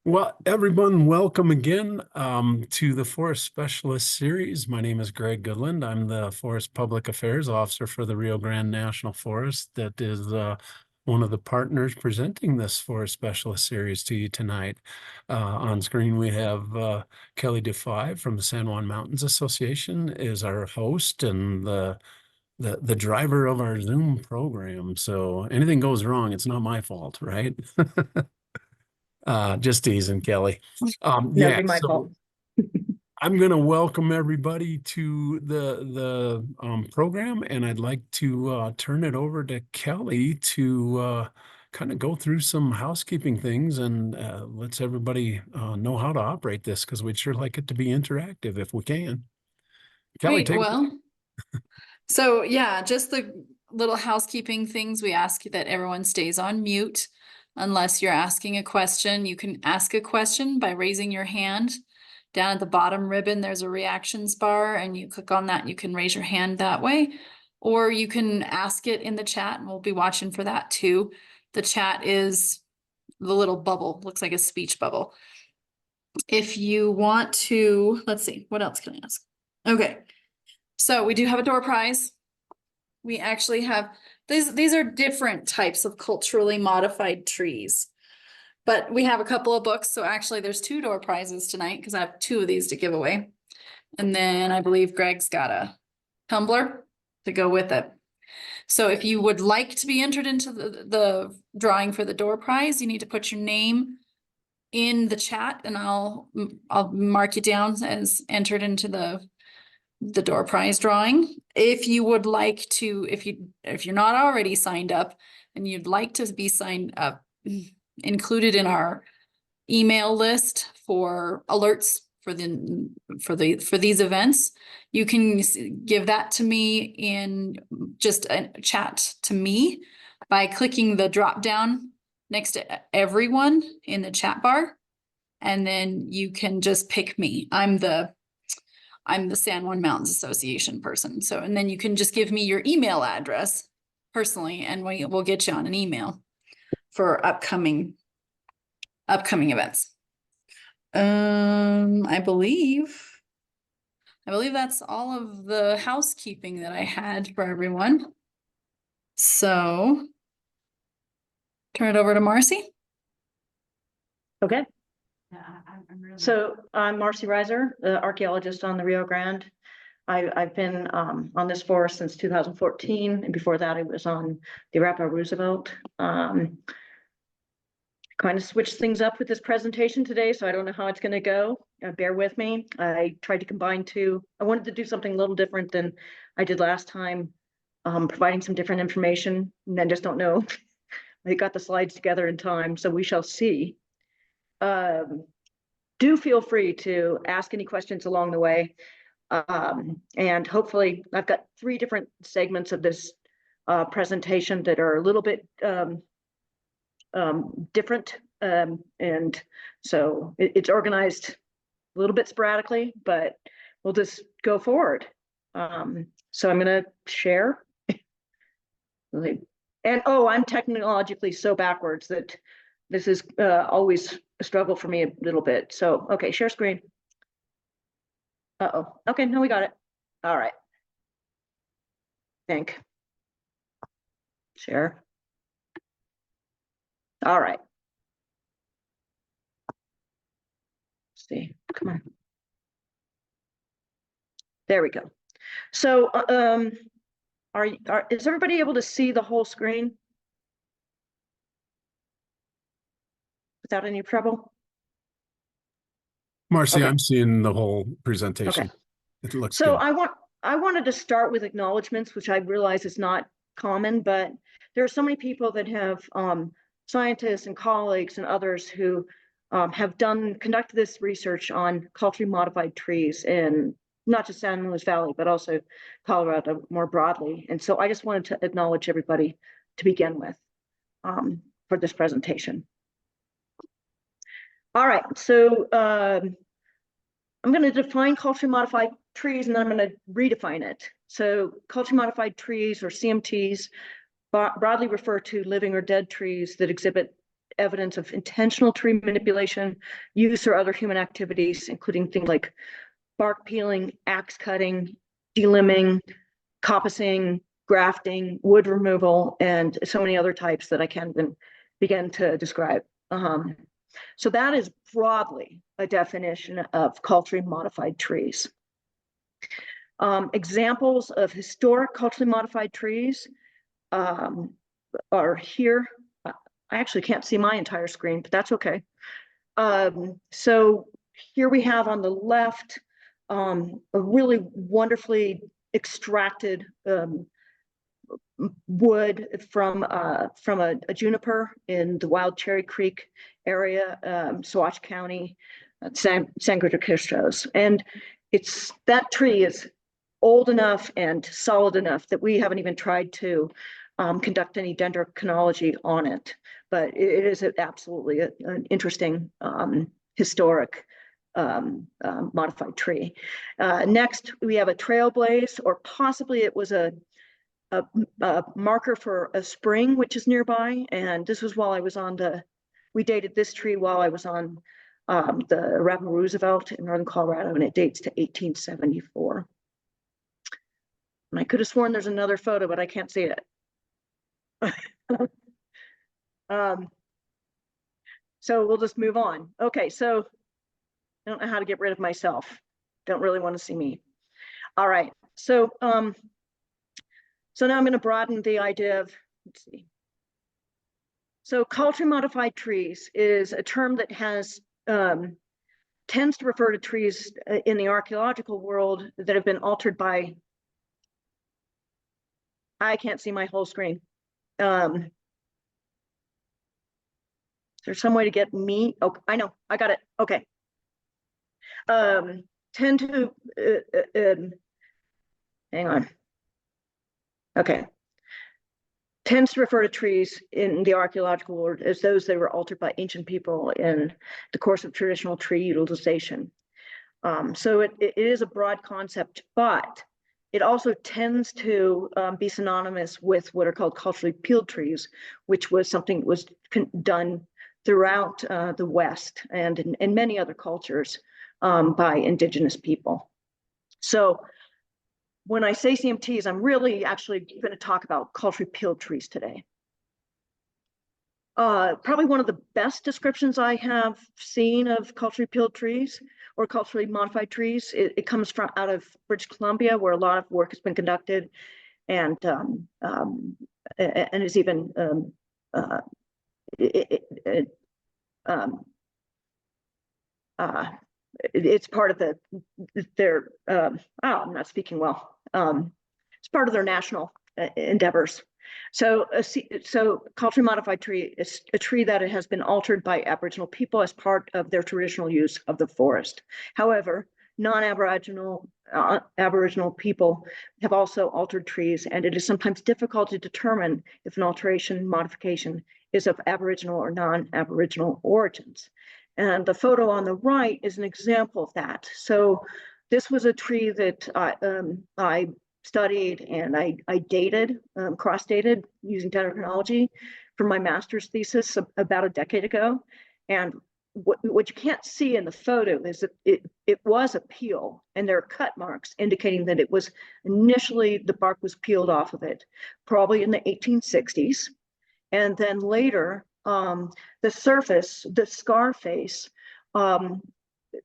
Well, everyone, welcome again to the Forest Specialist Series. My name is Greg Goodland. I'm the Forest Public Affairs Officer for the Rio Grande National Forest. That is one of the partners presenting this Forest Specialist Series to you tonight. On screen, we have Kelly DeFi from the San Juan Mountains Association is our host and the driver of our Zoom program. So anything goes wrong, it's not my fault, right? Just teasing, Kelly. No, Yeah, be my fault. so I'm going to welcome everybody to the program, and I'd like to turn it over to Kelly to kind of go through some housekeeping things and let's everybody know how to operate this because we'd sure like it to be interactive if we can. Kelly, Great. take it. Well, so yeah, just the little housekeeping things. We ask that everyone stays on mute unless you're asking a question. You can ask a question by raising your hand. Down at the bottom ribbon, there's a reactions bar, and you click on that, and you can raise your hand that way. Or you can ask it in the chat, and we'll be watching for that too. The chat is the little bubble, looks like a speech bubble. If you want to, let's see, what else can I ask? Okay. So we do have a door prize. We actually have, these are different types of culturally modified trees. But we have a couple of books. So actually there's 2 door prizes tonight because I have 2 of these to give away. And then I believe Greg's got a tumbler to go with it. So if you would like to be entered into the drawing for the door prize, you need to put your name in the chat and I'll mark you down as entered into the door prize drawing. If you would like to, if you're not already signed up and you'd like to be signed up, included in our email list for alerts for these events, you can give that to me in just a chat to me by clicking the drop down next to everyone in the chat bar, and then you can just pick me. I'm the San Juan Mountains Association person. So, and then you can just give me your email address personally, and we'll get you on an email for upcoming events. I believe that's all of the housekeeping that I had for everyone. So turn it over to Marcy. Okay. Yeah, So I'm Marcy Reiser, the archaeologist on the Rio Grande. I've been on this forest since 2014, and before that I was on the Arapahoe Roosevelt. Kind of switched things up with this presentation today, so I don't know how it's going to go. Bear with me. I tried to combine 2. I wanted to do something a little different than I did last time, providing some different information, and then just don't know. I got the slides together in time, so we shall see. Do feel free to ask any questions along the way. And hopefully I've got 3 different segments of this presentation that are a little bit different. And so it's organized a little bit sporadically, but we'll just go forward. So I'm going to share. And I'm technologically so backwards that this is always a struggle for me a little bit. So, okay, share screen. Okay, no, we got it. All right. Think. Share. All right. Let's see, come on. There we go. So, is everybody able to see the whole screen without any trouble? Marcy, Okay. I'm seeing the whole presentation. Okay. It looks So good. I wanted to start with acknowledgements, which I realize is not common, but there are so many people that have scientists and colleagues and others who have conducted this research on culturally modified trees in not just San Luis Valley, but also Colorado more broadly. And so I just wanted to acknowledge everybody to begin with for this presentation. All right, so I'm going to define culturally modified trees, and then I'm going to redefine it. So culturally modified trees, or CMTs, broadly refer to living or dead trees that exhibit evidence of intentional tree manipulation, use, or other human activities, including things like bark peeling, axe cutting, delimbing, coppicing, grafting, wood removal, and so many other types that I can't even begin to describe. So that is broadly a definition of culturally modified trees. Examples of historic culturally modified trees are here. I actually can't see my entire screen, but that's okay. So here we have on the left a really wonderfully extracted wood from a juniper in the Wild Cherry Creek area, Saguache County, Sangre de Cristos. And that tree is old enough and solid enough that we haven't even tried to conduct any dendrochronology on it, but it is absolutely an interesting historic modified tree. Next, we have a trailblaze, or possibly it was a marker for a spring which is nearby. And this was while I was on we dated this tree while I was on the Arapahoe Roosevelt in northern Colorado, and it dates to 1874. And I could have sworn there's another photo, but I can't see it. So we'll just move on. Okay, so I don't know how to get rid of myself. Don't really want to see me. All right, so so now I'm going to broaden the idea of, let's see. So culturally modified trees is a term that tends to refer to trees in the archaeological world that have been altered by, I can't see my whole screen. Is there some way to get me? Oh, I know, I got it. Okay. Tend to, hang on. Okay. Tends to refer to trees in the archaeological world as those that were altered by ancient people in the course of traditional tree utilization. So it is a broad concept, but it also tends to be synonymous with what are called culturally peeled trees, which was something that was done throughout the West and in many other cultures by indigenous people. So when I say CMTs, I'm really actually going to talk about culturally peeled trees today. Probably one of the best descriptions I have seen of culturally peeled trees or culturally modified trees, it comes from out of British Columbia, where a lot of work has been conducted, and is even it's part of their I'm not speaking well. It's part of their national endeavors. So culturally modified tree is a tree that it has been altered by Aboriginal people as part of their traditional use of the forest. However, non-Aboriginal Aboriginal people have also altered trees, and it is sometimes difficult to determine if an alteration modification is of Aboriginal or non-Aboriginal origins. And the photo on the right is an example of that. So this was a tree that I studied and I dated, cross-dated using dendrochronology for my master's thesis about a decade ago. And what you can't see in the photo is that it was a peel, and there are cut marks indicating that it was initially, the bark was peeled off of it, probably in the 1860s. And then later, the surface, the scar face,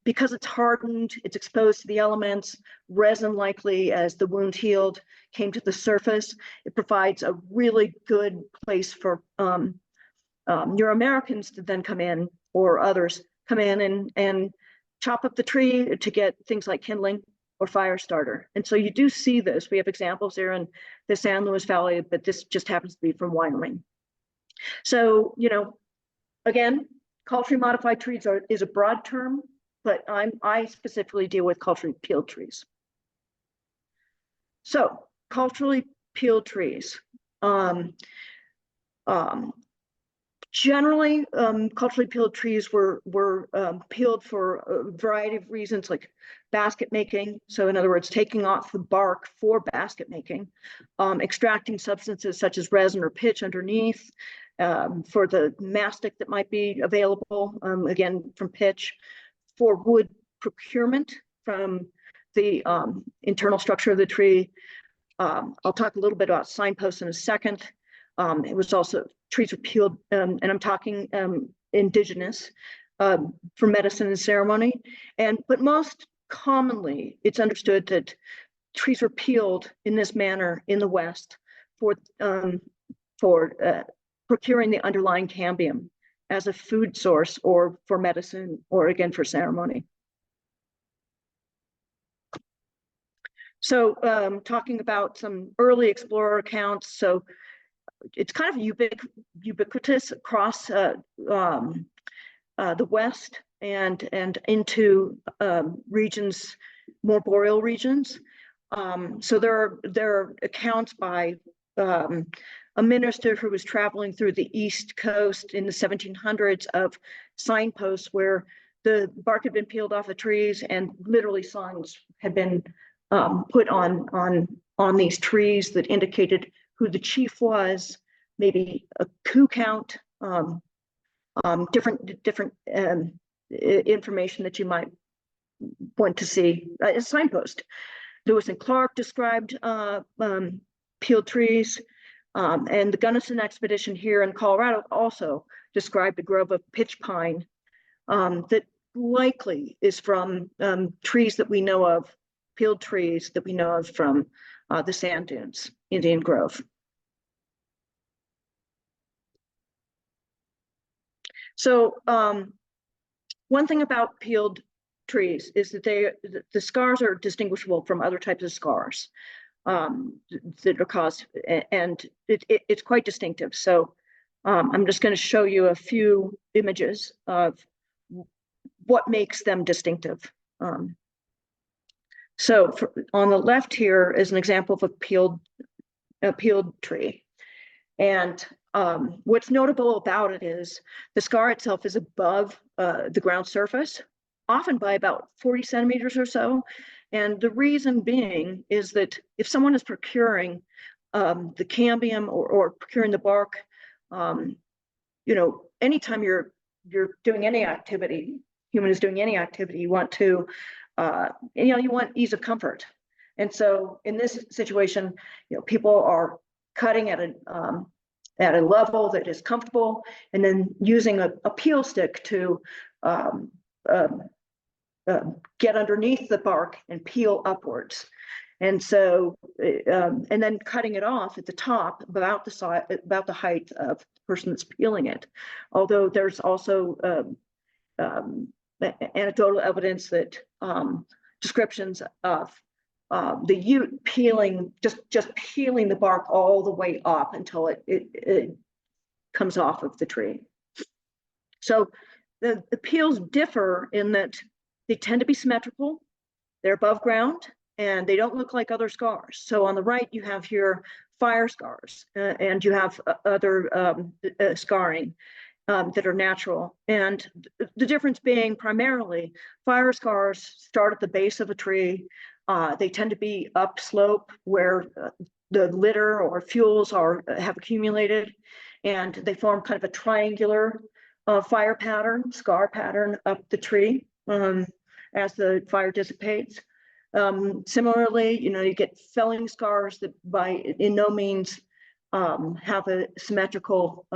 because it's hardened, it's exposed to the elements, resin likely as the wound healed came to the surface, it provides a really good place for Euro-Americans to then come in, or others come in and chop up the tree to get things like kindling or fire starter. And so you do see this. We have examples there in the San Luis Valley, but this just happens to be from Wyoming. So, you know, again, culturally modified trees is a broad term, but I specifically deal with culturally peeled trees. So culturally peeled trees. Generally, culturally peeled trees were peeled for a variety of reasons, like basket making. So in other words, taking off the bark for basket making, extracting substances such as resin or pitch underneath, for the mastic that might be available, again, from pitch, for wood procurement from the internal structure of the tree. I'll talk a little bit about signposts in a second. It was also, trees were peeled, and I'm talking indigenous, for medicine and ceremony. But most commonly, it's understood that trees were peeled in this manner in the West for procuring the underlying cambium as a food source, or for medicine, or again for ceremony. So talking about some early explorer accounts, so it's kind of ubiquitous across the West and into regions, more boreal regions. So there are accounts by a minister who was traveling through the East Coast in the 1700s of signposts where the bark had been peeled off the trees, and literally signs had been put on these trees that indicated who the chief was, maybe a coup count, different information that you might want to see. A signpost. Lewis and Clark described peeled trees, and the Gunnison expedition here in Colorado also described a grove of pitch pine that likely is from trees that we know of, peeled trees that we know of from the sand dunes, Indian Grove. So one thing about peeled trees is that the scars are distinguishable from other types of scars that are caused, and it's quite distinctive. So I'm just going to show you a few images of what makes them distinctive. So on the left here is an example of a peeled tree. And what's notable about it is the scar itself is above the ground surface, often by about 40 centimeters or so. And the reason being is that if someone is procuring the cambium or procuring the bark, anytime you're doing any activity, human is doing any activity, you want to, you want ease of comfort. And so in this situation, people are cutting at a level that is comfortable, and then using a peel stick to get underneath the bark and peel upwards. And so, and then cutting it off at the top about the height of the person that's peeling it. Although there's also anecdotal evidence that descriptions of the Ute peeling, just peeling the bark all the way up until it comes off of the tree. So the peels differ in that they tend to be symmetrical, they're above ground, and they don't look like other scars. So on the right, you have here fire scars, and you have other scarring that are natural. And the difference being primarily fire scars start at the base of a tree. They tend to be upslope where the litter or fuels have accumulated, and they form kind of a triangular fire pattern, scar pattern up the tree as the fire dissipates. Similarly, you get felling scars that in no means have a symmetrical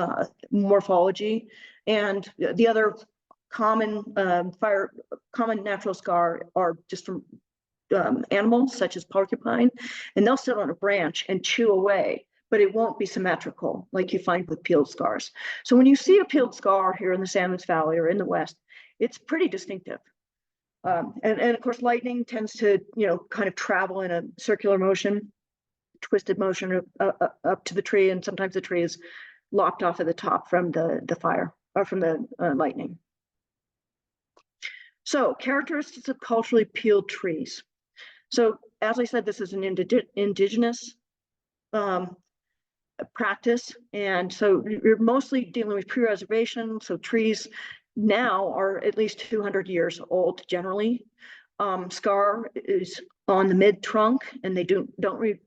morphology. And the other common natural scar are just from animals such as porcupine, and they'll sit on a branch and chew away, but it won't be symmetrical like you find with peeled scars. So when you see a peeled scar here in the Salmons Valley or in the West, it's pretty distinctive. And of course, lightning tends to, kind of travel in a circular motion, twisted motion up to the tree, and sometimes the tree is lopped off at the top from the fire or from the lightning. So characteristics of culturally peeled trees. So as I said, this is an indigenous practice, and so you're mostly dealing with pre-reservation. So trees now are at least 200 years old generally. Scar is on the mid trunk, and they don't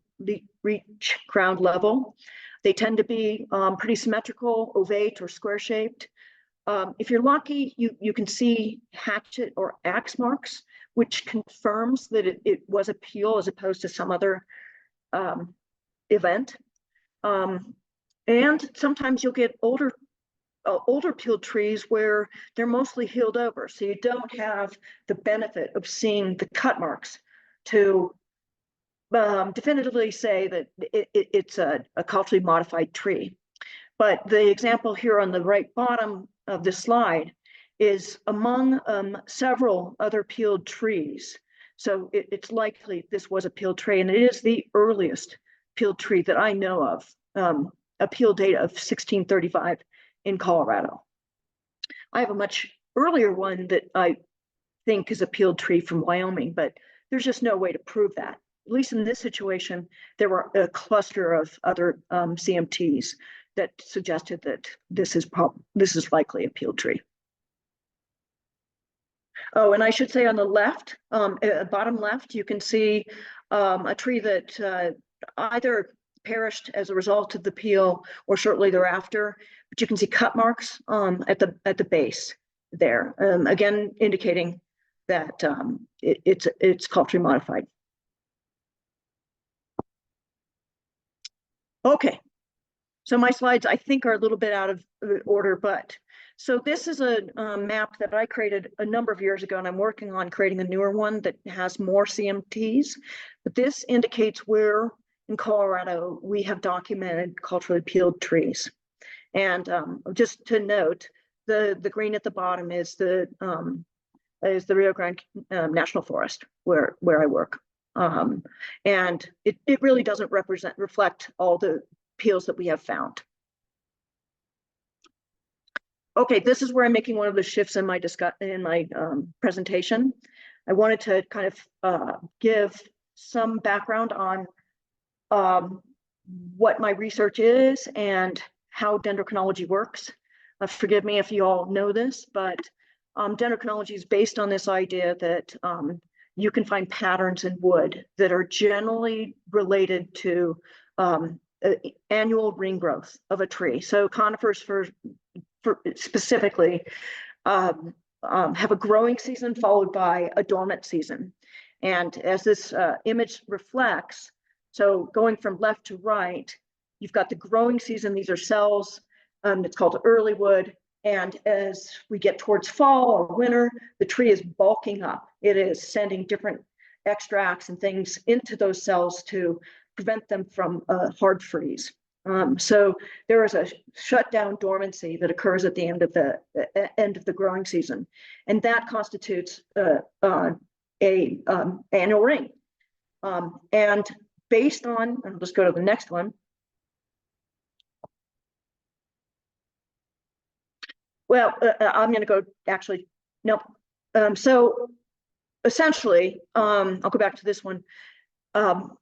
reach ground level. They tend to be pretty symmetrical, ovate, or square-shaped. If you're lucky, you can see hatchet or axe marks, which confirms that it was a peel as opposed to some other event. And sometimes you'll get older peeled trees where they're mostly healed over. So you don't have the benefit of seeing the cut marks to definitively say that it's a culturally modified tree. But the example here on the right bottom of the slide is among several other peeled trees. So it's likely this was a peeled tree, and it is the earliest peeled tree that I know of, a peel date of 1635 in Colorado. I have a much earlier one that I think is a peeled tree from Wyoming, but there's just no way to prove that. At least in this situation, there were a cluster of other CMTs that suggested that this is likely a peeled tree. Oh, and I should say on the left, bottom left, you can see a tree that either perished as a result of the peel or shortly thereafter, but you can see cut marks at the base there, again indicating that it's culturally modified. Okay, so my slides I think are a little bit out of order, but so this is a map that I created a number of years ago, and I'm working on creating a newer one that has more CMTs. But this indicates where in Colorado we have documented culturally peeled trees. And just to note, the green at the bottom is the Rio Grande National Forest where I work. And it really doesn't reflect all the peels that we have found. Okay, this is where I'm making one of the shifts in my presentation. I wanted to kind of give some background on what my research is and how dendrochronology works. Forgive me if you all know this, but dendrochronology is based on this idea that you can find patterns in wood that are generally related to annual ring growth of a tree. So conifers for specifically have a growing season followed by a dormant season. And as this image reflects, so going from left to right, you've got the growing season. These are cells. It's called early wood. And as we get towards fall or winter, the tree is bulking up. It is sending different extracts and things into those cells to prevent them from hard freeze. So there is a shutdown dormancy that occurs at the end of the growing season, and that constitutes an annual ring. And based on, and let's go to the next one. Well, I'm going to go actually, nope. So essentially, I'll go back to this one.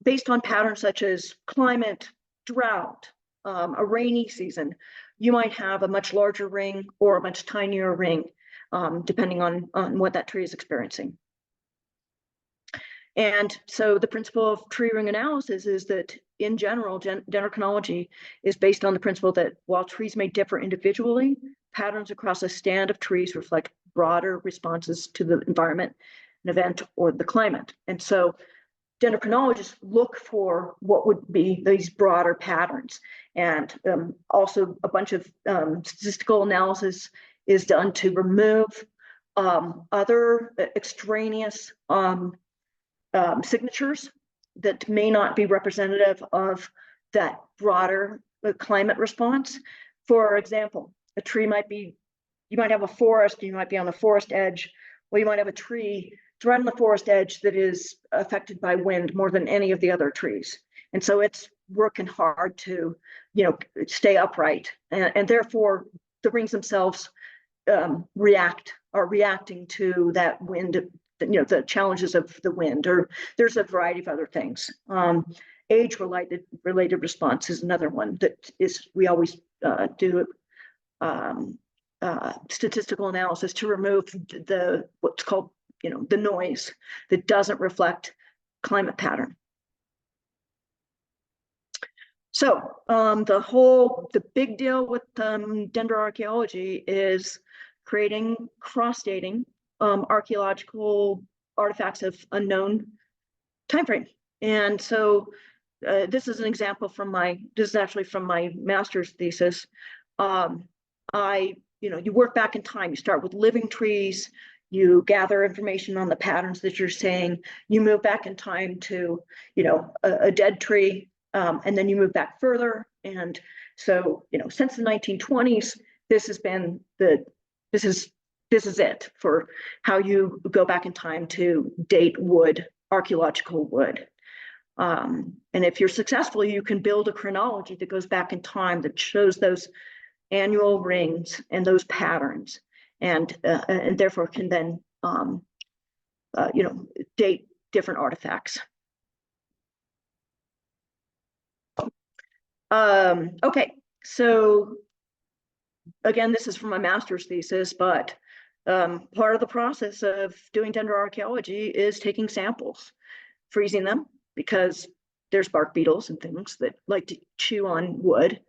Based on patterns such as climate, drought, a rainy season, you might have a much larger ring or a much tinier ring, depending on what that tree is experiencing. And so the principle of tree ring analysis is that in general, dendrochronology is based on the principle that while trees may differ individually, patterns across a stand of trees reflect broader responses to the environment, an event, or the climate. And so dendrochronologists look for what would be these broader patterns. And also a bunch of statistical analysis is done to remove other extraneous signatures that may not be representative of that broader climate response. For example, a tree might be, you might have a forest, you might be on the forest edge, or you might have a tree right on the forest edge that is affected by wind more than any of the other trees. And so it's working hard to, stay upright. And therefore, the rings themselves are reacting to that wind, the challenges of the wind, or there's a variety of other things. Age-related response is another one that is, we always do statistical analysis to remove what's called the noise that doesn't reflect climate pattern. So the big deal with dendroarchaeology is creating cross-dating archaeological artifacts of unknown timeframe. And so this is an example this is actually from my master's thesis. You work back in time, you start with living trees, you gather information on the patterns that you're seeing, you move back in time to, a dead tree, and then you move back further. And so, since the 1920s, this is it for how you go back in time to date wood, archaeological wood. And if you're successful, you can build a chronology that goes back in time that shows those annual rings and those patterns, and therefore can then date different artifacts. Okay, so again, this is from my master's thesis, but part of the process of doing dendroarchaeology is taking samples, freezing them, because there's bark beetles and things that like to chew on wood,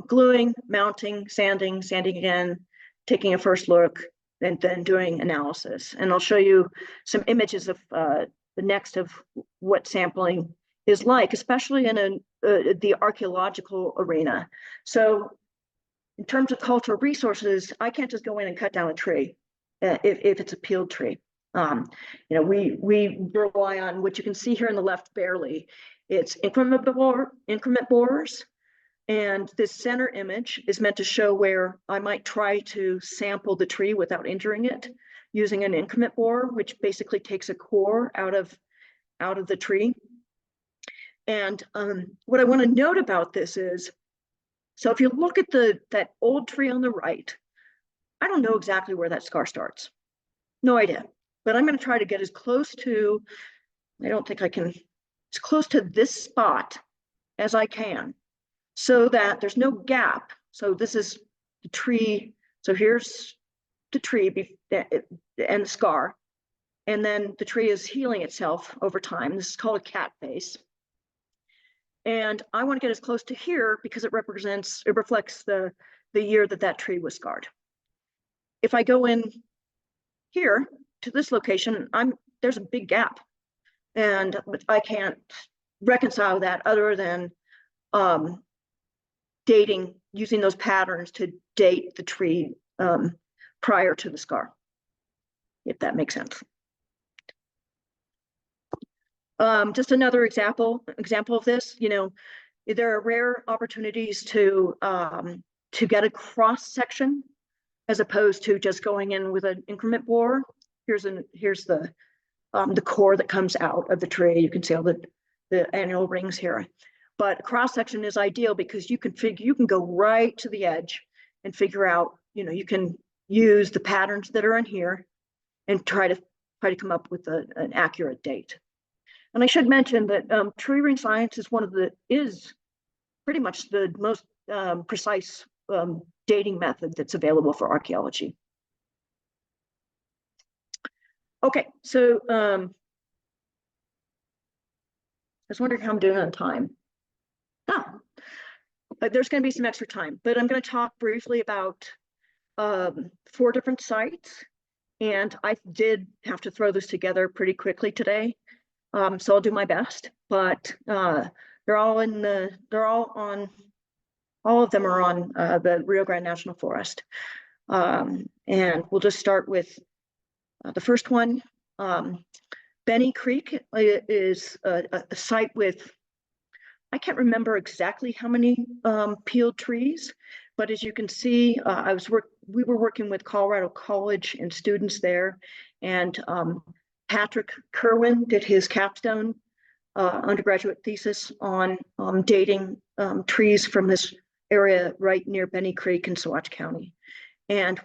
gluing, mounting, sanding again, taking a first look, and then doing analysis. And I'll show you some images of the next of what sampling is like, especially in the archaeological arena. So in terms of cultural resources, I can't just go in and cut down a tree if it's a peeled tree. We rely on what you can see here in the left barely. It's increment borers, and this center image is meant to show where I might try to sample the tree without injuring it using an increment borer, which basically takes a core out of the tree. And what I want to note about this is, so if you look at that old tree on the right, I don't know exactly where that scar starts. No idea. But I'm going to try to get as close to, I don't think I can, as close to this spot as I can, so that there's no gap. So this is the tree. So here's the tree and the scar. And then the tree is healing itself over time. This is called a cat face. And I want to get as close to here because it reflects the year that tree was scarred. If I go in here to this location, there's a big gap, and I can't reconcile that other than dating, using those patterns to date the tree prior to the scar, if that makes sense. Just another example of this, there are rare opportunities to get a cross section as opposed to just going in with an increment borer. Here's the core that comes out of the tree. You can see all the annual rings here. But cross section is ideal because you can go right to the edge and figure out, you can use the patterns that are in here and try to come up with an accurate date. And I should mention that tree ring science is pretty much the most precise dating method that's available for archaeology. Okay, so I was wondering how I'm doing on time. There's going to be some extra time, but I'm going to talk briefly about 4 different sites, and I did have to throw this together pretty quickly today, so I'll do my best. But all of them are on the Rio Grande National Forest, and we'll just start with the first one. Benny Creek is a site with, I can't remember exactly how many peeled trees, but as you can see, we were working with Colorado College and students there, and Patrick Kerwin did his capstone undergraduate thesis on dating trees from this area right near Benny Creek in Saguache County. And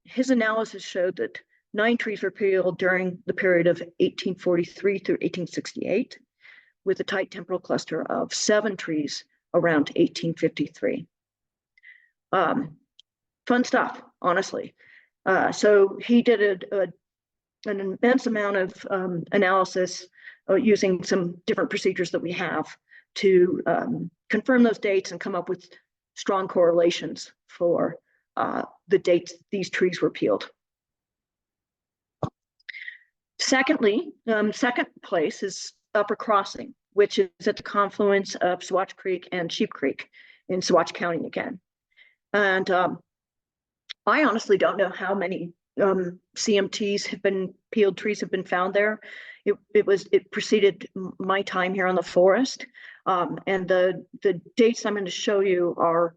his analysis showed that 9 trees were peeled during the period of 1843 through 1868, with a tight temporal cluster of 7 trees around 1853. Fun stuff, honestly. So he did an immense amount of analysis using some different procedures that we have to confirm those dates and come up with strong correlations for the dates these trees were peeled. Secondly, second place is Upper Crossing, which is at the confluence of Saguache Creek and Sheep Creek in Saguache County again. And I honestly don't know how many CMTs have been peeled, trees have been found there. It preceded my time here on the forest. And the dates I'm going to show you are,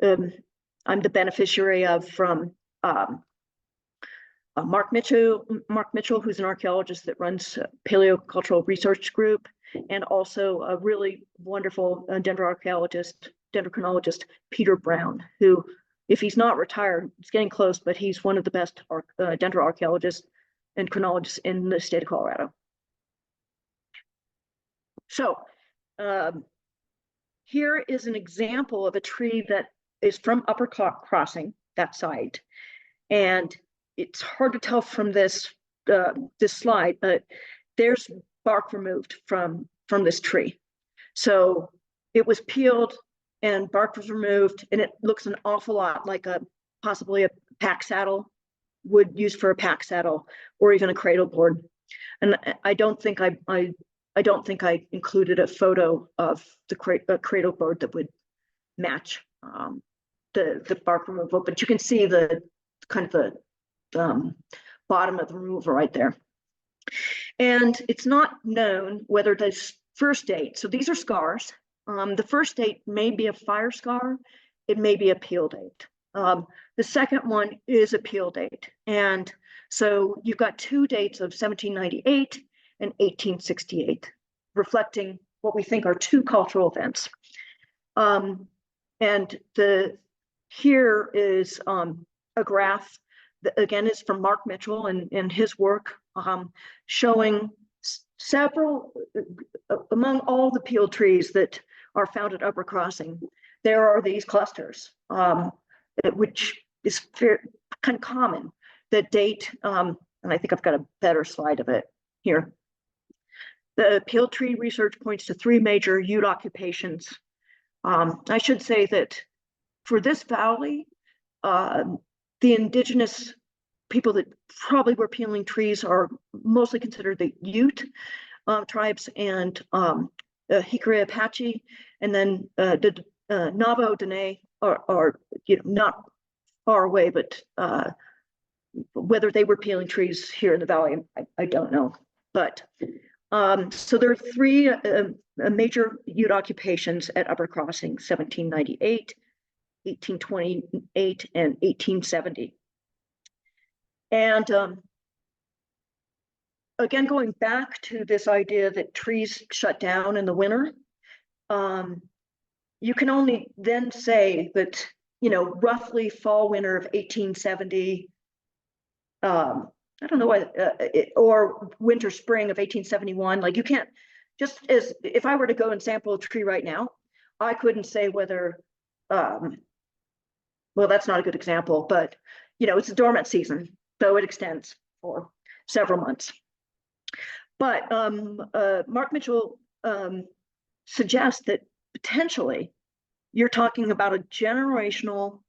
I'm the beneficiary of from Mark Mitchell, who's an archaeologist that runs a paleocultural research group, and also a really wonderful dendrochronologist, Peter Brown, who, if he's not retired, it's getting close, but he's one of the best dendroarchaeologists and chronologists in the state of Colorado. So here is an example of a tree that is from Upper Crossing, that site. And it's hard to tell from this slide, but there's bark removed from this tree. So it was peeled and bark was removed, and it looks an awful lot like possibly a pack saddle, wood used for a pack saddle, or even a cradle board. And I don't think I included a photo of the cradle board that would match the bark removal, but you can see the kind of the bottom of the removal right there. And it's not known whether this first date, so these are scars. The first date may be a fire scar, it may be a peel date. The second one is a peel date. And so you've got two dates of 1798 and 1868, reflecting what we think are two cultural events. And here is a graph that again is from Mark Mitchell and his work, showing several, among all the peeled trees that are found at Upper Crossing, there are these clusters, which is kind of common, that date, and I think I've got a better slide of it here. The peeled tree research points to three major ute occupations. I should say that for this valley, the indigenous people that probably were peeling trees are mostly considered the Ute tribes and Hickory Apache, and then the Navajo Dene are not far away, but whether they were peeling trees here in the valley, I don't know. But so there are three major Ute occupations at Upper Crossing: 1798, 1828, and 1870. And again, going back to this idea that trees shut down in the winter, you can only then say that, roughly fall winter of 1870, I don't know what, or winter spring of 1871, like you can't, just as if I were to go and sample a tree right now, I couldn't say whether, well, that's not a good example, but it's a dormant season, so it extends for several months. But Mark Mitchell suggests that potentially you're talking about a generational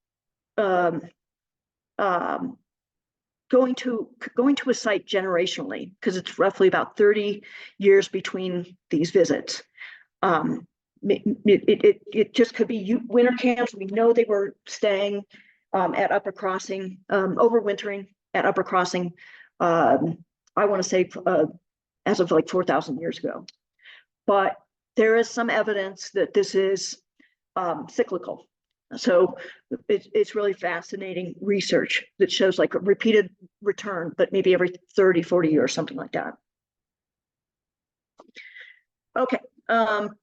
going to a site generationally, because it's roughly about 30 years between these visits. It just could be winter camps. We know they were staying at Upper Crossing, overwintering at Upper Crossing. I want to say as of like 4,000 years ago. But there is some evidence that this is cyclical. So it's really fascinating research that shows like a repeated return, but maybe every 30, 40 years, something like that. Okay,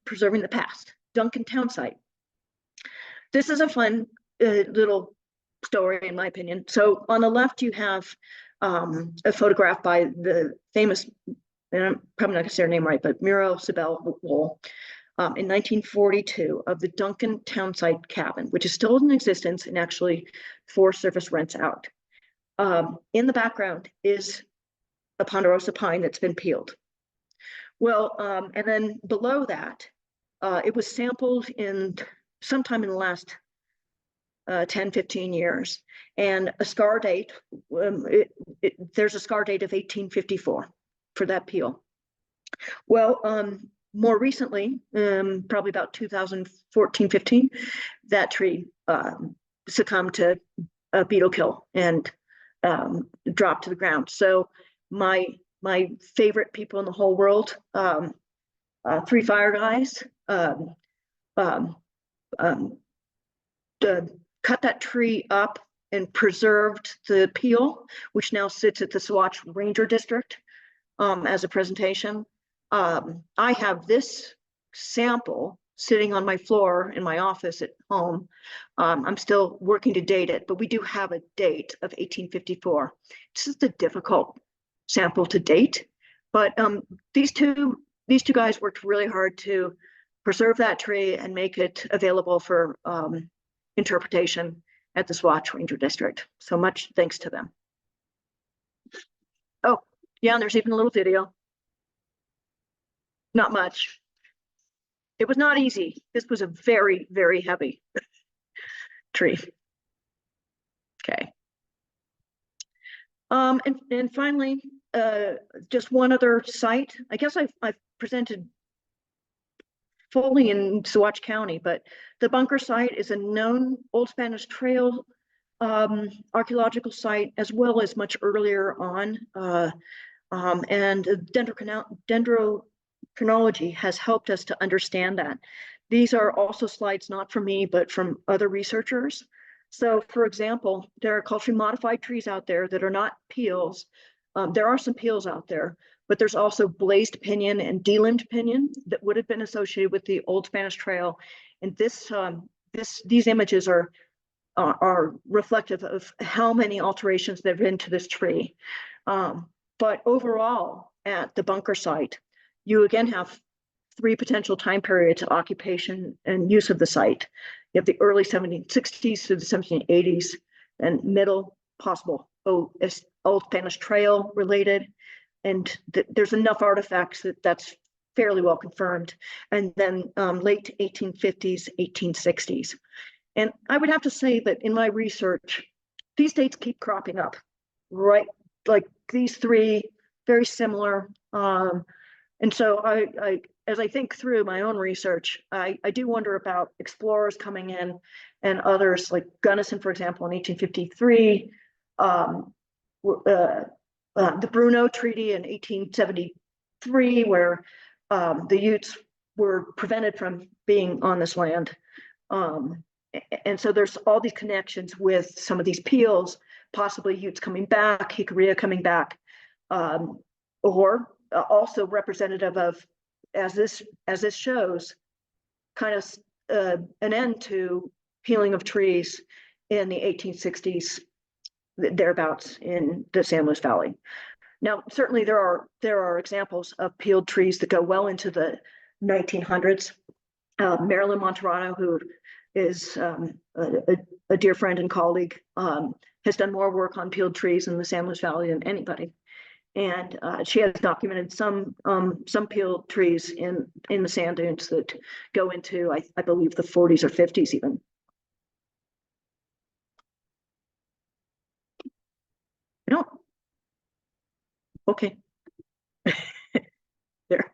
preserving the past, Duncan Town Site. This is a fun little story, in my opinion. So on the left, you have a photograph by the famous, and I'm probably not going to say her name right, but Muriel Sibel Wohl, in 1942 of the Duncan Town Site cabin, which is still in existence and actually Forest Service rents out. In the background is a ponderosa pine that's been peeled. Well, and then below that It was sampled in sometime in the last 10, 15 years. And a scar date, there's a scar date of 1854 for that peel. Well, more recently, probably about 2014, 15, that tree succumbed to a beetle kill and dropped to the ground. So my favorite people in the whole world, three fire guys, cut that tree up and preserved the peel, which now sits at the Swatch Ranger District as a presentation. I have this sample sitting on my floor in my office at home. I'm still working to date it, but we do have a date of 1854. This is the difficult sample to date, but these two guys worked really hard to preserve that tree and make it available for interpretation at the Swatch Ranger District. So much thanks to them. Oh, yeah, and there's even a little video. Not much. It was not easy. This was a very, very heavy tree. Okay. And finally, just one other site. I guess I've presented fully in Saguache County, but the bunker site is a known Old Spanish Trail archaeological site, as well as much earlier on. And Dendrochronology has helped us to understand that. These are also slides not from me, but from other researchers. So, for example, there are culturally modified trees out there that are not peels. There are some peels out there, but there's also blazed pinyon and delimbed pinyon that would have been associated with the Old Spanish Trail. And these images are reflective of how many alterations there have been to this tree. But overall, at the bunker site, you again have three potential time periods of occupation and use of the site. You have the early 1760s to the 1780s, and middle possible Old Spanish Trail related. And there's enough artifacts that's fairly well confirmed. And then late 1850s, 1860s. And I would have to say that in my research, these dates keep cropping up, right? Like these three, very similar. And so I as I think through my own research, I do wonder about explorers coming in and others like Gunnison, for example, in 1853, the Bruno Treaty in 1873, where the Utes were prevented from being on this land. And so there's all these connections with some of these peels, possibly Utes coming back, Hickorea coming back, or also representative of, as this shows, kind of an end to peeling of trees in the 1860s, thereabouts in the San Luis Valley. Now, certainly there are examples of peeled trees that go well into the 1900s. Marilyn Monterano, who is a dear friend and colleague, has done more work on peeled trees in the San Luis Valley than anybody. And she has documented some peeled trees in the sand dunes that go into, I believe, the 40s or 50s even. No. Okay. There.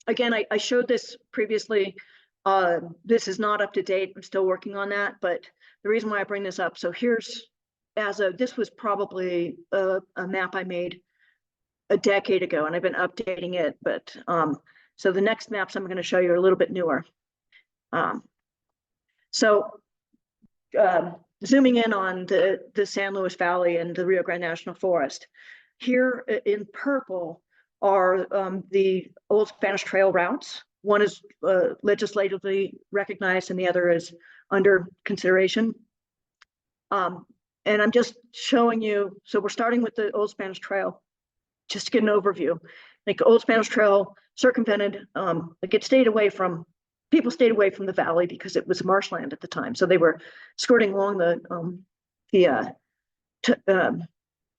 Again, I showed this previously. This is not up to date. I'm still working on that. But the reason why I bring this up, so here's, this was probably a map I made a decade ago, and I've been updating it. But so the next maps I'm going to show you are a little bit newer. Zooming in on the San Luis Valley and the Rio Grande National Forest, here in purple are the Old Spanish Trail routes. One is legislatively recognized and the other is under consideration. And I'm just showing you, so we're starting with the Old Spanish Trail, just to get an overview. Like Old Spanish Trail circumvented, people stayed away from the valley because it was marshland at the time. So they were skirting along the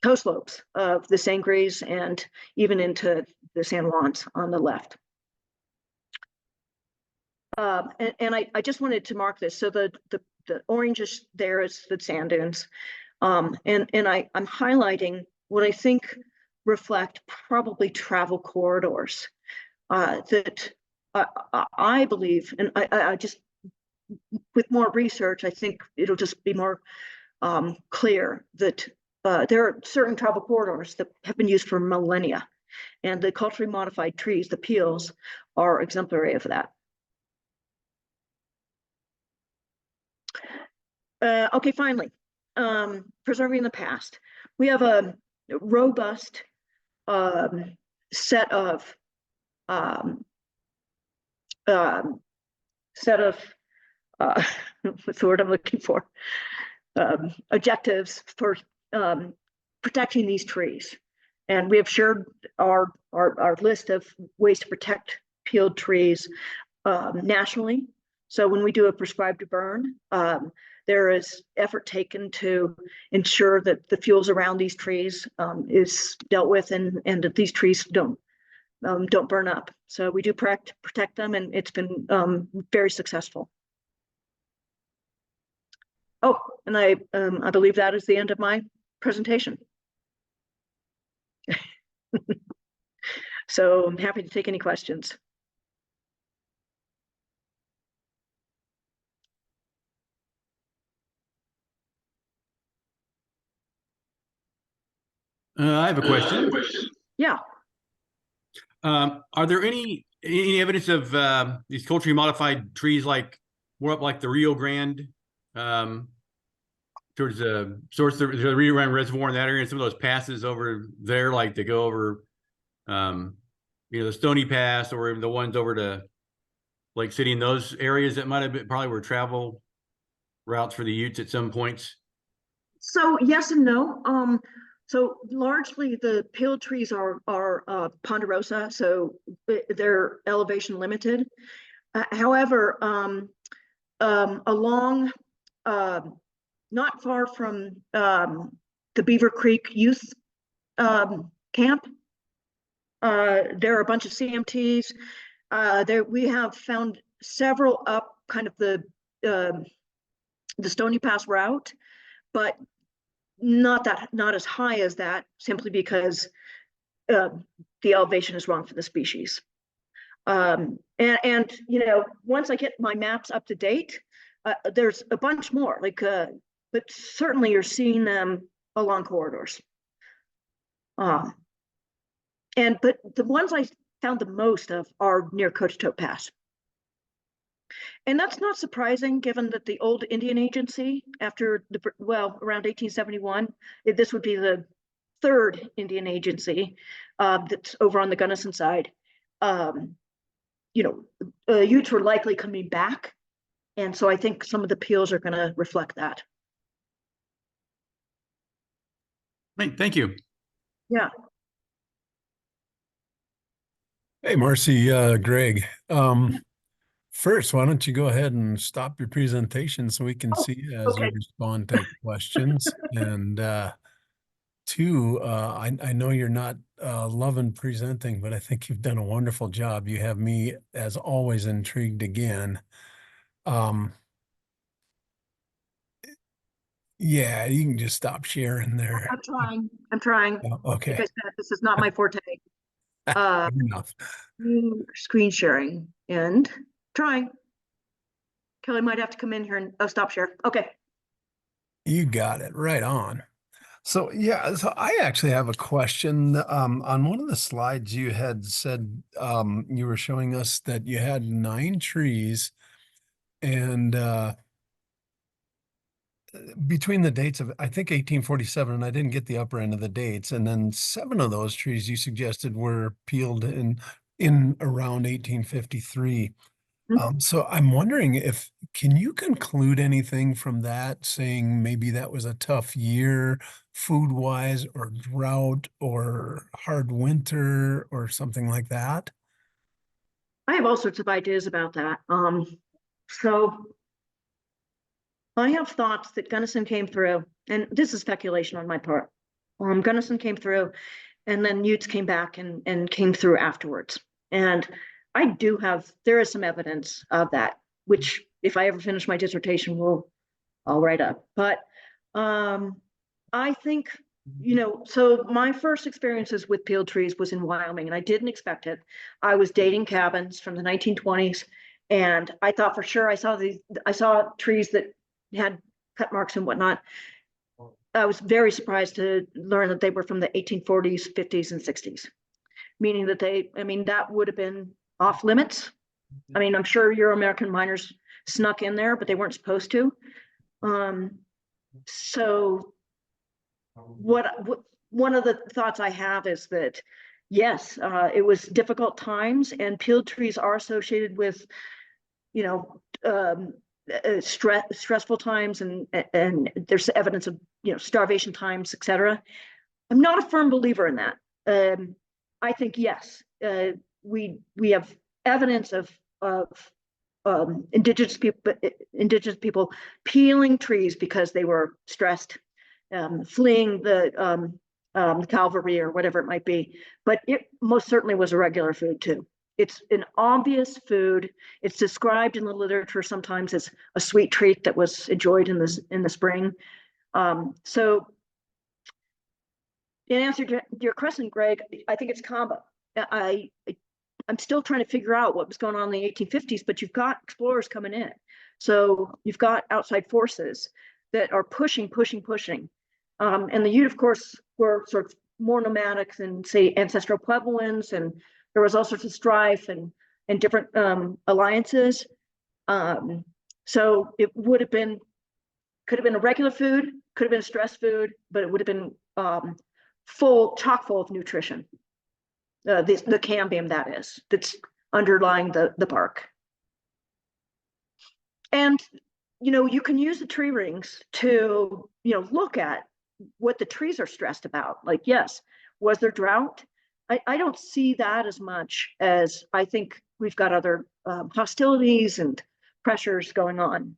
toe slopes of the Sangres and even into the San Juans on the left. and I just wanted to mark this. So the orange is there is the sand dunes. And I'm highlighting what I think reflect probably travel corridors that I believe, and I just, with more research, I think it'll just be more clear that there are certain travel corridors that have been used for millennia, and the culturally modified trees, the peels, are exemplary of that. Okay, finally, preserving the past. We have a robust set of what's the word I'm looking for? Objectives for protecting these trees. And we have shared our list of ways to protect peeled trees nationally. So when we do a prescribed burn, there is effort taken to ensure that the fuels around these trees is dealt with, and that these trees don't burn up. So we do protect them, and it's been very successful. Oh, and I believe that is the end of my presentation. So I'm happy to take any questions. I have a question. Yeah. Are there any evidence of these culturally modified trees, like more up like the Rio Grande, towards the source, the Rio Grande Reservoir in that area, and some of those passes over there, like they go over, the Stony Pass, or even the ones over to Lake City, in those areas that might have been probably were travel routes for the Utes at some points? So yes and no. So largely the peeled trees are ponderosa, so they're elevation limited. However, along not far from the Beaver Creek Youth Camp, there are a bunch of CMTs. There we have found several up kind of the Stony Pass route, but not as high as that, simply because the elevation is wrong for the species. And once I get my maps up to date, there's a bunch more, but certainly you're seeing them along corridors. But the ones I found the most of are near Cochetope Pass. And that's not surprising, given that the old Indian Agency, around 1871, this would be the third Indian Agency that's over on the Gunnison side. Utes were likely coming back, and so I think some of the peels are going to reflect that. Thank you. Yeah. Hey, Marcy, Greg. First, why don't you go ahead and stop your presentation so we can see as you respond to questions. And two, I know you're not loving presenting, but I think you've done a wonderful job. You have me, as always, intrigued again. Yeah, you can just stop sharing there. I'm trying. Oh, okay. Like I said, this is not my forte. Fair enough. Screen sharing and trying. Kelly might have to come in here and stop share. Okay. You got it. Right on. So yeah, so I actually have a question. On one of the slides you had said you were showing us that you had 9 trees, and between the dates of, I think, 1847, and I didn't get the upper end of the dates, and then 7 of those trees you suggested were peeled in around 1853. So I'm wondering can you conclude anything from that, saying maybe that was a tough year food-wise, or drought, or hard winter, or something like that? I have all sorts of ideas about that. So I have thoughts that Gunnison came through, and this is speculation on my part. Gunnison came through, and then Utes came back and came through afterwards. And there is some evidence of that, which if I ever finish my dissertation, I'll write up. But I think, so my first experiences with peeled trees was in Wyoming, and I didn't expect it. I was dating cabins from the 1920s, and I thought for sure I saw trees that had cut marks and whatnot. I was very surprised to learn that they were from the 1840s, 50s, and 60s, meaning that that would have been off limits. I mean, I'm sure Euro-American miners snuck in there, but they weren't supposed to. So one of the thoughts I have is that, yes, it was difficult times, and peeled trees are associated with, stressful times, and there's evidence of, starvation times, etc. I'm not a firm believer in that. I think, yes, we have evidence of indigenous people peeling trees because they were stressed, fleeing the cavalry or whatever it might be. But it most certainly was a regular food too. It's an obvious food. It's described in the literature sometimes as a sweet treat that was enjoyed in the spring. So in answer to your question, Greg, I think it's combo. I'm still trying to figure out what was going on in the 1850s, but you've got explorers coming in. So you've got outside forces that are pushing. And the Ute, of course, were sort of more nomadic than, say, ancestral Puebloans, and there was all sorts of strife and different alliances. So it could have been a regular food, could have been a stress food, but it would have been chock full of nutrition. The cambium, that's underlying the bark. And you can use the tree rings to look at what the trees are stressed about. Like, yes, was there drought? I don't see that as much as I think we've got other hostilities and pressures going on.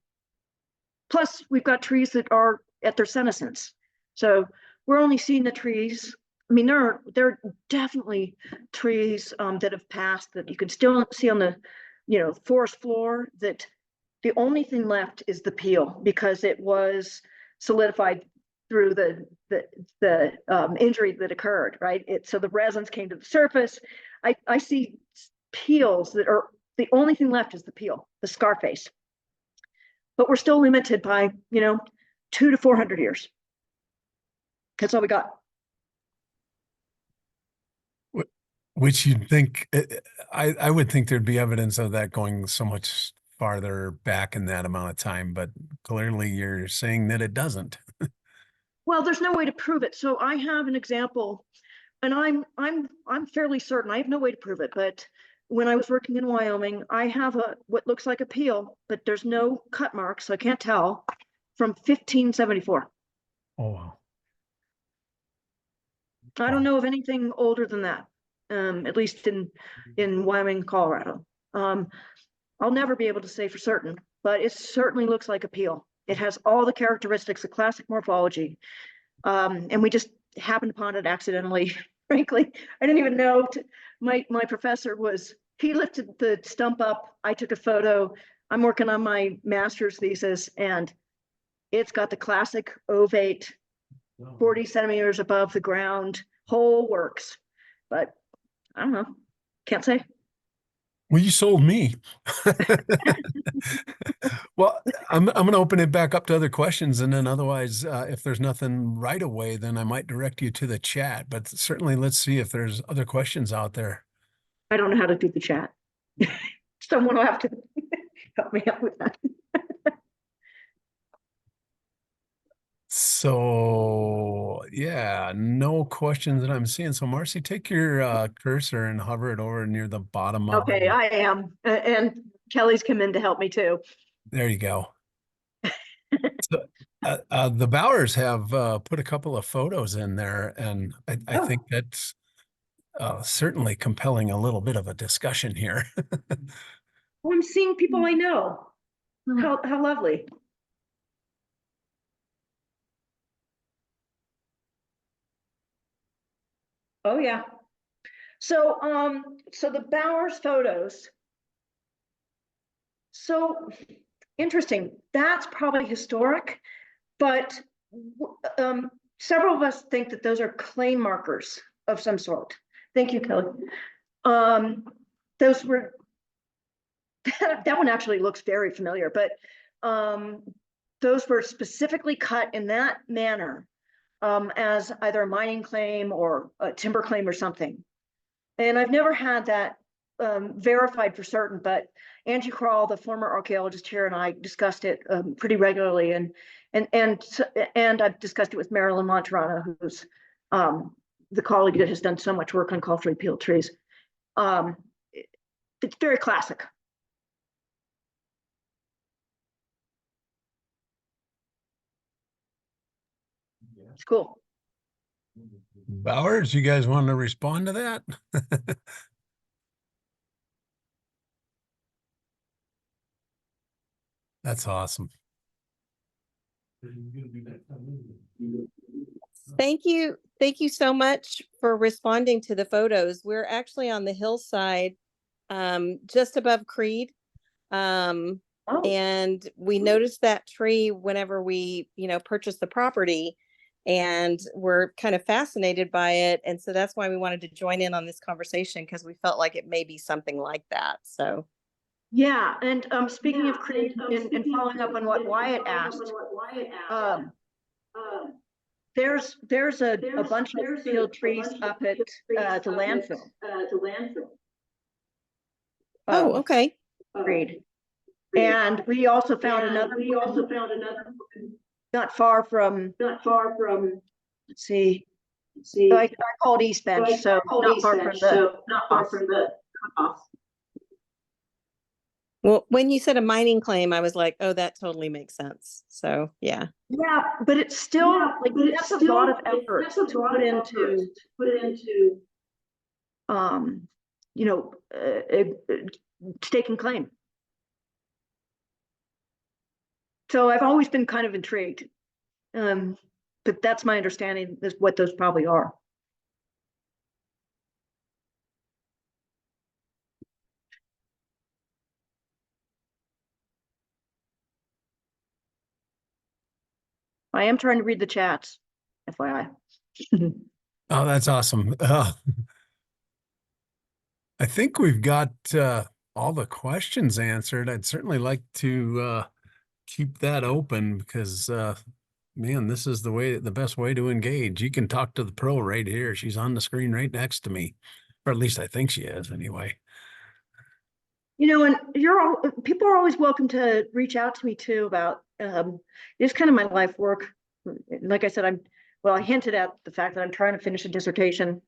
Plus, we've got trees that are at their senescence. So we're only seeing the trees. I mean, there are definitely trees that have passed that you can still see on the, forest floor, that the only thing left is the peel because it was solidified through the injury that occurred, right? So the resins came to the surface. I see peels that are, the only thing left is the peel, the scar face. But we're still limited by, 200 to 400 years. That's all we got. Which you'd think, I would think there'd be evidence of that going so much farther back in that amount of time, but clearly you're saying that it doesn't. Well, there's no way to prove it. So I have an example, and I'm fairly certain, I have no way to prove it, but when I was working in Wyoming, I have what looks like a peel, but there's no cut marks, so I can't tell, from 1574. Oh, wow. I don't know of anything older than that, at least in Wyoming, Colorado. I'll never be able to say for certain, but it certainly looks like a peel. It has all the characteristics of classic morphology. And we just happened upon it accidentally. Frankly, I didn't even know. My professor he lifted the stump up. I took a photo. I'm working on my master's thesis, and it's got the classic ovate, 40 centimeters above the ground, whole works. But I don't know. Can't say. Well, you sold me. Well, I'm going to open it back up to other questions, and then otherwise, if there's nothing right away, then I might direct you to the chat. But certainly, let's see if there's other questions out there. I don't know how to do the chat. Someone will have to help me out with that. So yeah, no questions that I'm seeing. So Marcy, take your cursor and hover it over near the bottom of Okay, I am. And Kelly's come in to help me too. There you go. So, the Bowers have put a couple of photos in there, and I think that's certainly compelling a little bit of a discussion here. Oh, I'm seeing people I know. How lovely. Oh, yeah. So, so the Bowers photos. So interesting. That's probably historic, but several of us think that those are clay markers of some sort. Thank you, Kelly. Those were, that one actually looks very familiar, but those were specifically cut in that manner as either a mining claim or a timber claim or something. And I've never had that verified for certain, but Angie Krall, the former archaeologist here, and I discussed it pretty regularly, and I've discussed it with Marilyn Monterano, who's the colleague that has done so much work on culturally peeled trees. It's very classic. It's cool. Bowers, you guys want to respond to that? That's awesome. Thank you. Thank you so much for responding to the photos. We're actually on the hillside, just above Creed. And we noticed that tree whenever we, purchased the property, and we're kind of fascinated by it. And so that's why we wanted to join in on this conversation, because we felt like it may be something like that. So. Yeah, and speaking of Creed, and following up on what Wyatt asked, there's a bunch of peeled trees up at the landfill. Oh, okay. Creed. And we also found another. Not far from. Let's see. I called East Bench, so not far from the cutoff. Well, when you said a mining claim, I was like, oh, that totally makes sense. So, yeah. Yeah, but it's still that's a lot of effort to put into staking claim. So I've always been kind of intrigued, but that's my understanding is what those probably are. I am trying to read the chats, FYI. Oh, that's awesome. I think we've got all the questions answered. I'd certainly like to keep that open because, man, this is the best way to engage. You can talk to the pro right here. She's on the screen right next to me, or at least I think she is anyway. And people are always welcome to reach out to me too about it's kind of my life work. Like I said, I hinted at the fact that I'm trying to finish a dissertation.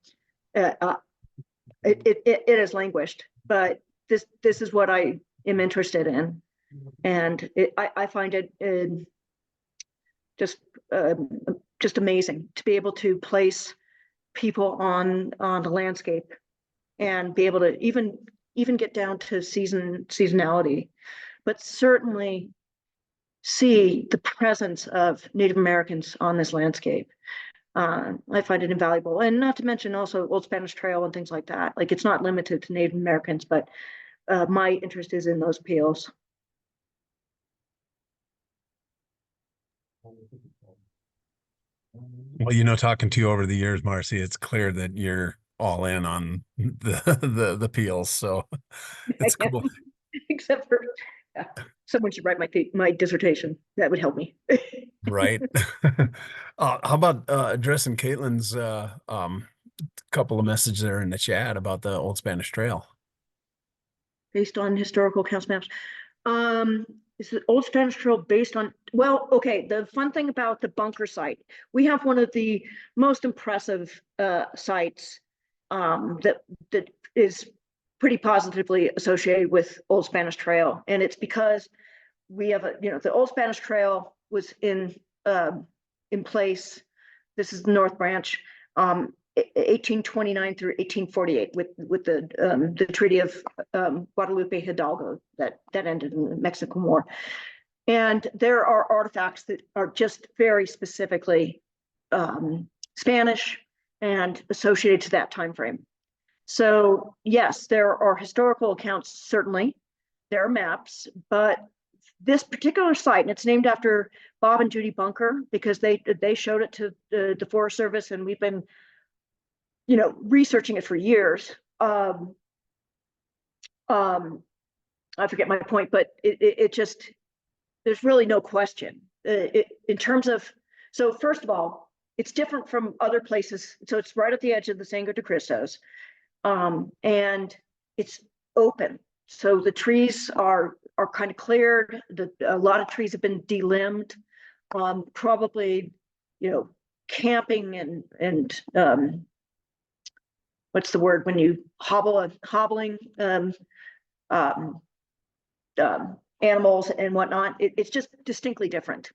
It has languished, but this is what I am interested in, and I find it just amazing to be able to place people on the landscape and be able to even get down to seasonality, but certainly see the presence of Native Americans on this landscape. I find it invaluable, and not to mention also Old Spanish Trail and things like that. Like, it's not limited to Native Americans, but my interest is in those appeals. Well, talking to you over the years, Marcy, it's clear that you're all in on the peels. So it's cool. Except for someone should write my dissertation. That would help me. Right. How about addressing Caitlin's couple of messages there in the chat about the Old Spanish Trail? Based on historical council maps. Is the Old Spanish Trail based on, well, okay, the fun thing about the bunker site, we have one of the most impressive sites that is pretty positively associated with Old Spanish Trail. And it's because we have the Old Spanish Trail was in place. This is the North Branch, 1829 through 1848 with the Treaty of Guadalupe Hidalgo that ended in the Mexican War. And there are artifacts that are just very specifically Spanish and associated to that time frame. So yes, there are historical accounts, certainly. There are maps, but this particular site, and it's named after Bob and Judy Bunker because they showed it to the Forest Service, and we've been, researching it for years. I forget my point, but it just, there's really no question. In terms of, so first of all, it's different from other places. So it's right at the edge of the Sangre de Cristos, and it's open. So the trees are kind of cleared. A lot of trees have been delimbed. Probably, camping and what's the word when you hobbling animals and whatnot. It's just distinctly different,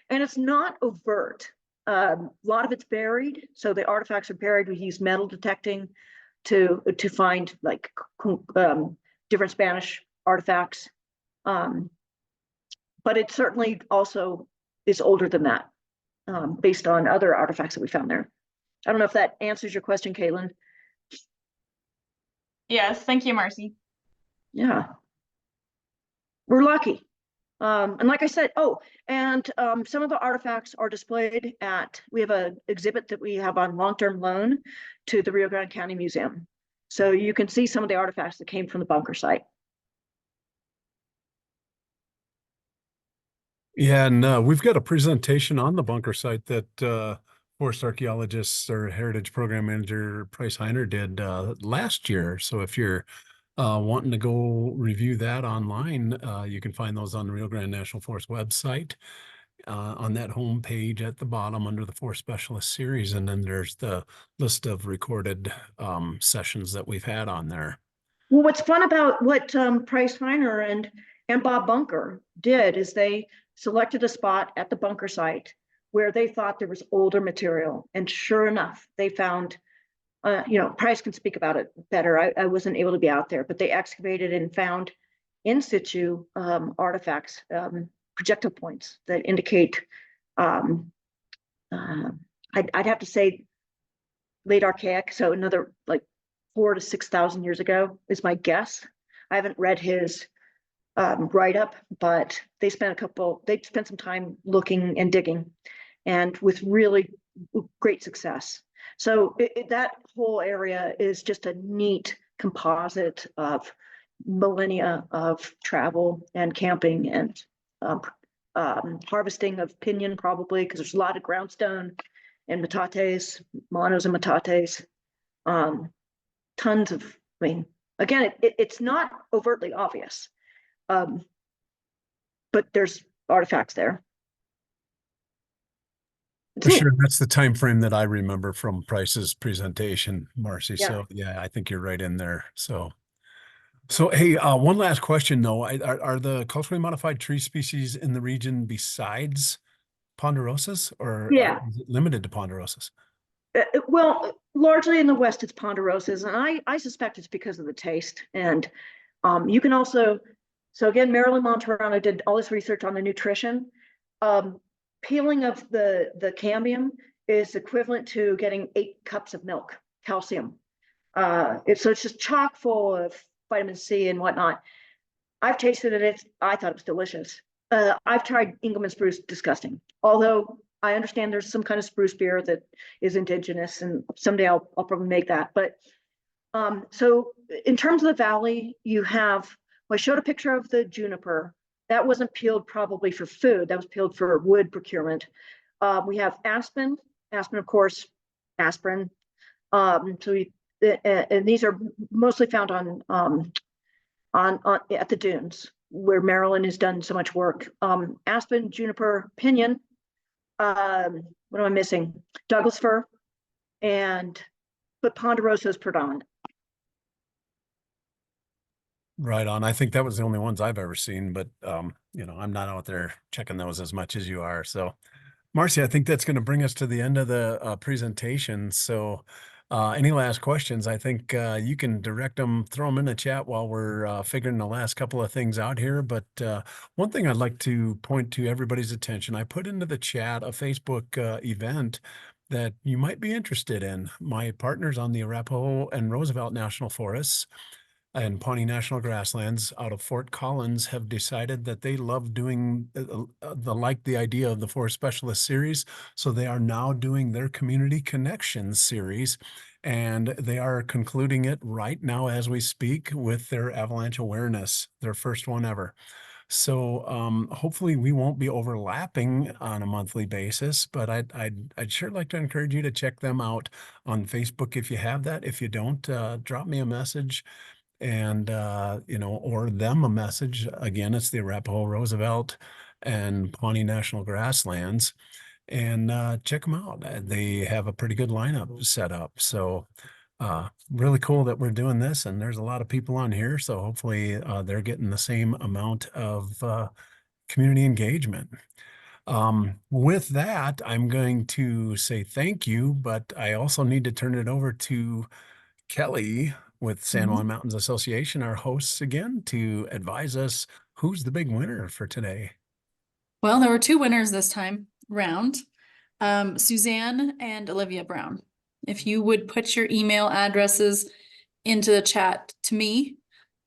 and it's not overt. A lot of it's buried, so the artifacts are buried. We use metal detecting to find like different Spanish artifacts, but it certainly also is older than that, based on other artifacts that we found there. I don't know if that answers your question, Caitlin. Yes, thank you, Marcy. Yeah, we're lucky. And like I said, some of the artifacts are displayed we have an exhibit that we have on long-term loan to the Rio Grande County Museum. So you can see some of the artifacts that came from the bunker site. Yeah, and we've got a presentation on the bunker site that Forest Archaeologist or Heritage Program Manager Price Heiner did last year. So if you're wanting to go review that online, you can find those on the Rio Grande National Forest website on that home page at the bottom under the Forest Specialist series. And then there's the list of recorded sessions that we've had on there. Well, what's fun about what Price Heiner and Bob Bunker did is they selected a spot at the bunker site where they thought there was older material. And sure enough, they found, Price can speak about it better. I wasn't able to be out there, but they excavated and found in situ artifacts, projectile points that indicate, I'd have to say late archaic. So another like 4,000 to 6,000 years ago is my guess. I haven't read his write-up, but they spent some time looking and digging, and with really great success. So that whole area is just a neat composite of millennia of travel and camping and harvesting of pinyon, probably because there's a lot of groundstone and metates, monos and metates. Tons of, again, it's not overtly obvious, but there's artifacts there. For sure, that's the time frame that I remember from Price's presentation, Marcy. Yeah. So yeah, I think you're right in there. So hey, one last question though: are the culturally modified tree species in the region besides ponderosas, or is it limited to ponderosas? Well, largely in the West, it's ponderosas, and I suspect it's because of the taste. And you can also, so again, Marilyn Monterano did all this research on the nutrition. Peeling of the cambium is equivalent to getting 8 cups of milk, calcium. So it's just chock full of vitamin C and whatnot. I've tasted it. I thought it was delicious. I've tried Engelmann spruce, disgusting. Although I understand there's some kind of spruce beer that is indigenous, and someday I'll probably make that. But so in terms of the valley, you have, well, I showed a picture of the juniper. That wasn't peeled probably for food. That was peeled for wood procurement. We have aspen, of course, aspirin. And these are mostly found on at the dunes where Maryland has done so much work. Aspen, juniper, pinyon. What am I missing? Douglas fir, but ponderosa is predominant. Right on. I think that was the only ones I've ever seen, but I'm not out there checking those as much as you are. So Marcy, I think that's going to bring us to the end of the presentation. So any last questions? I think you can direct them, throw them in the chat while we're figuring the last couple of things out here. But one thing I'd like to point to everybody's attention, I put into the chat a Facebook event that you might be interested in. My partners on the Arapahoe and Roosevelt National Forests and Pawnee National Grasslands out of Fort Collins have decided that they love doing the idea of the Forest Specialist series. So they are now doing their Community Connections series, and they are concluding it right now as we speak with their avalanche awareness, their first one ever. So hopefully we won't be overlapping on a monthly basis, but I'd sure like to encourage you to check them out on Facebook if you have that. If you don't, drop me a message and or them a message. Again, it's the Arapahoe, Roosevelt, and Pawnee National Grasslands, and check them out. They have a pretty good lineup set up. So really cool that we're doing this, and there's a lot of people on here. So hopefully they're getting the same amount of community engagement. With that, I'm going to say thank you, but I also need to turn it over to Kelly with San Juan Mountains Association, our hosts again, to advise us who's the big winner for today. Well, there were two winners this time round, Suzanne and Olivia Brown. If you would put your email addresses into the chat to me,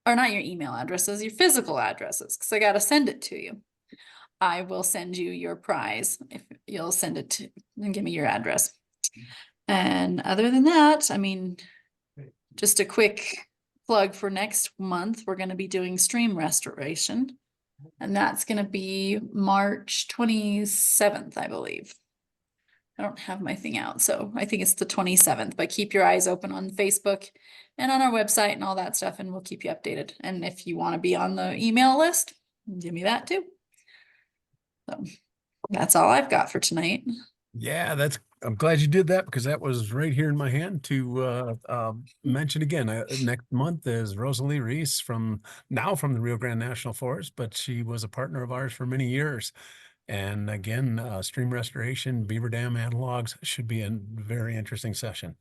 or not your email addresses, your physical addresses, because I got to send it to you. I will send you your prize if you'll send it to and give me your address. And other than that, I mean, just a quick plug for next month, we're going to be doing stream restoration, and that's going to be March 27th, I believe. I don't have my thing out, so I think it's the 27th, but keep your eyes open on Facebook and on our website and all that stuff, and we'll keep you updated. And if you want to be on the email list, give me that too. So that's all I've got for tonight. Yeah, I'm glad you did that, because that was right here in my hand to mention again. Next month is Rosalie Reese from the Rio Grande National Forest, but she was a partner of ours for many years. And again, stream restoration, beaver dam analogs should be a very interesting session.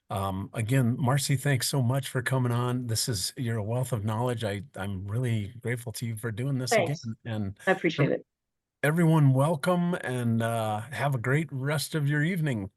Again, Marcy, thanks so much for coming on. You're a wealth of knowledge. I'm really grateful to you for doing this Thanks. again. And I appreciate it. everyone, welcome, and have a great rest of your evening.